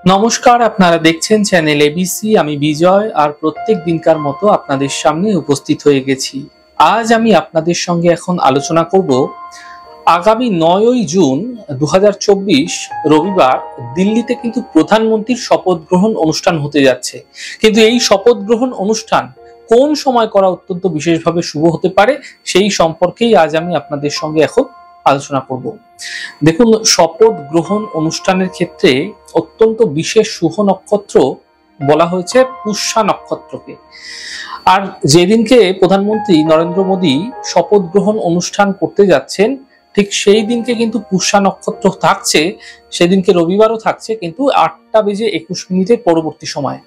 নমস্কার, আপনারা দেখছেন চ্যানেল এবিসি। আমি বিজয়, আর প্রত্যেক দিনকার মতো আপনাদের সামনে উপস্থিত হয়ে গেছি। আজ আমি আপনাদের সঙ্গে এখন আলোচনা করব আগামী 9ই জুন 2024 রবিবার দিল্লিতে কিন্তু প্রধানমন্ত্রীর শপথ গ্রহণ অনুষ্ঠান হতে যাচ্ছে। কিন্তু এই শপথ গ্রহণ অনুষ্ঠান কোন সময় করা অত্যন্ত বিশেষভাবে শুভ হতে পারে সেই সম্পর্কেই আজ আমি আপনাদের সঙ্গে এখন আলোচনা করব। দেখুন, শপথ গ্রহণ অনুষ্ঠানের ক্ষেত্রে অত্যন্ত বিশেষ শুভ নক্ষত্র বলা হয়েছে পুষ্যা নক্ষত্রকে। আর যেদিনকে প্রধানমন্ত্রী নরেন্দ্র মোদী শপথ গ্রহণ অনুষ্ঠান করতে যাচ্ছেন, ঠিক সেই দিনকে কিন্তু পুষ্যা নক্ষত্র থাকছে। সেদিনকে রবিবারও থাকছে, কিন্তু 8:21 পরবর্তী সময়।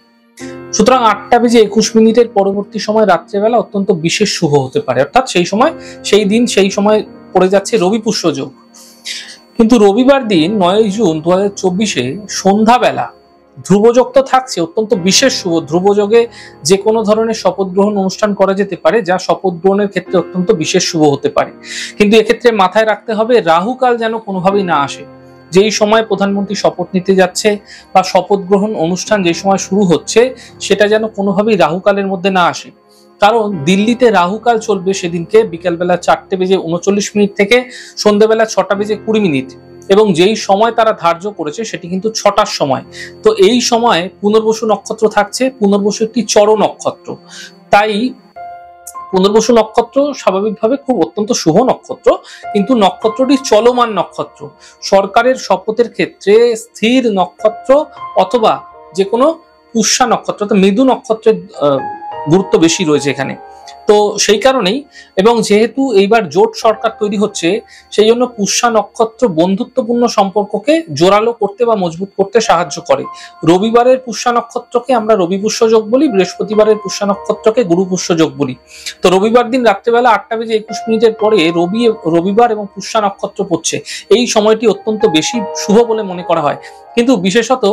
সুতরাং 8:21 পরবর্তী সময় রাত্রেবেলা অত্যন্ত বিশেষ শুভ হতে পারে, অর্থাৎ সেই সময় পড়ে যাচ্ছে রবি পুষ্য যোগ। কিন্তু রবিবার দিন 9ই জুন 2024 সন্ধ্যাবেলা ধ্রুবযোগ তো থাকছে, অত্যন্ত বিশেষ শুভ। ধ্রুবযোগে যে কোনো ধরনের শপথ গ্রহণ অনুষ্ঠান করা যেতে পারে, যা শপথ গ্রহণের ক্ষেত্রে অত্যন্ত বিশেষ শুভ হতে পারে। কিন্তু এক্ষেত্রে মাথায় রাখতে হবে রাহুকাল যেন কোনোভাবেই না আসে। যেই সময় প্রধানমন্ত্রী শপথ নিতে যাচ্ছে বা শপথ গ্রহণ অনুষ্ঠান যে সময় শুরু হচ্ছে, সেটা যেন কোনোভাবেই রাহুকালের মধ্যে না আসে। কারণ দিল্লিতে রাহুকাল চলবে সেদিনকে বিকেলবেলা 4:39 থেকে সন্ধ্যেবেলা 6:20, এবং যেই সময় তারা ধার্য করেছে সেটি কিন্তু 6টার সময়। তো এই সময় পুনর্বসু নক্ষত্র থাকছে। পুনর্বসু একটি চর নক্ষত্র, তাই পুনর্বসু নক্ষত্র স্বাভাবিকভাবে খুব অত্যন্ত শুভ নক্ষত্র, কিন্তু নক্ষত্রটি চলমান নক্ষত্র। সরকারের শপথের ক্ষেত্রে স্থির নক্ষত্র অথবা যে কোনো পুষ্যা নক্ষত্র, মৃদু নক্ষত্রের গুরুত্ব বেশি রয়েছে এখানে। তো সেই কারণেই, এবং যেহেতু এইবার জোট সরকার তৈরি হচ্ছে, সেই জন্য পুষ্যা নক্ষত্র বন্ধুত্বপূর্ণ সম্পর্ককে জোরালো করতে বা মজবুত করতে সাহায্য করে। রবিবারের পুষ্যা নক্ষত্রকে আমরা রবি পুষ্য যোগ বলি, বৃহস্পতিবারের পুষ্যা নক্ষত্রকে গুরু পুষ্য যোগ বলি। তো রবিবার দিন রাত্রেবেলা 8:21 পরে রবিবার এবং পুষ্যা নক্ষত্র পড়ছে। এই সময়টি অত্যন্ত বেশি শুভ বলে মনে করা হয়। কিন্তু বিশেষত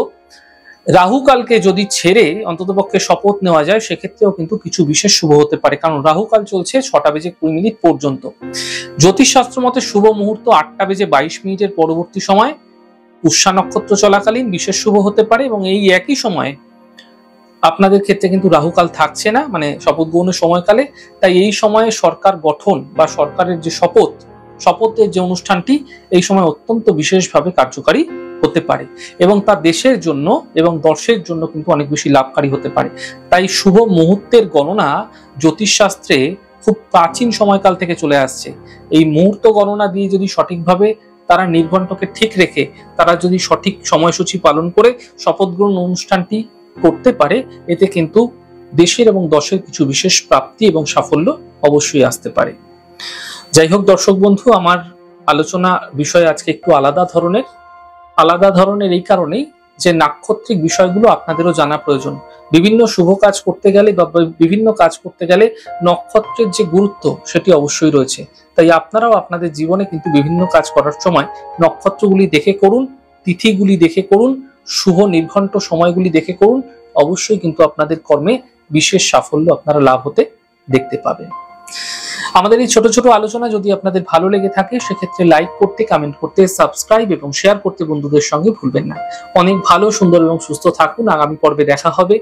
রাহুকালকে যদি ছেড়ে অন্ততপক্ষে শপথ নেওয়া যায়, সেক্ষেত্রেও কিন্তু কিছু বিশেষ শুভ হতে পারে, কারণ রাহুকাল চলছে 6:20 পর্যন্ত। জ্যোতিষশাস্ত্র মতে শুভ মুহূর্ত 8:22 পরবর্তী সময় পুষ্যা নক্ষত্র চলাকালীন বিশেষ শুভ হতে পারে। এবং এই একই সময়ে আপনাদের ক্ষেত্রে কিন্তু রাহুকাল থাকছে না, মানে শপথ গ্রহণের সময়কালে। তাই এই সময়ে সরকার গঠন বা সরকারের যে শপথের যে অনুষ্ঠানটি এই সময় অত্যন্ত বিশেষভাবে কার্যকারী হতে পারে, এবং তা দেশের জন্য এবং দর্শের জন্য কিন্তু অনেক বেশি লাভকারী হতে পারে। তাই শুভ মুহূর্তের গণনা জ্যোতিষশাস্ত্রে খুব প্রাচীন সময়কাল থেকে চলে আসছে। এই মুহূর্ত গণনা দিয়ে যদি সঠিকভাবে তারা নির্ঘণ্টকে ঠিক রেখে তারা যদি সঠিক সময়সূচি পালন করে শপথ গ্রহণ অনুষ্ঠানটি করতে পারে, এতে কিন্তু দেশের এবং দর্শের কিছু বিশেষ প্রাপ্তি এবং সাফল্য অবশ্যই আসতে পারে। যাই হোক দর্শক বন্ধু, আমার আলোচনা বিষয় আজকে একটু আলাদা ধরনের এই কারণেই যে নাক্ষত্রিক বিষয়গুলো আপনাদেরও জানা প্রয়োজন। বিভিন্ন শুভ কাজ করতে গেলে বা বিভিন্ন কাজ করতে গেলে নক্ষত্রের যে গুরুত্ব সেটি অবশ্যই রয়েছে। তাই আপনারাও আপনাদের জীবনে কিন্তু বিভিন্ন কাজ করার সময় নক্ষত্রগুলি দেখে করুন, তিথিগুলি দেখে করুন, শুভ নির্ঘণ্ট সময়গুলি দেখে করুন। অবশ্যই কিন্তু আপনাদের কর্মে বিশেষ সাফল্য আপনারা লাভ হতে দেখতে পাবেন। আমাদের এই ছোট ছোট আলোচনা যদি আপনাদের ভালো লেগে থাকে, সেক্ষেত্রে লাইক করতে, কমেন্ট করতে, সাবস্ক্রাইব এবং শেয়ার করতে বন্ধুদের সঙ্গে ভুলবেন না। অনেক ভালো, সুন্দর এবং সুস্থ থাকুন। আগামী পর্বে দেখা হবে।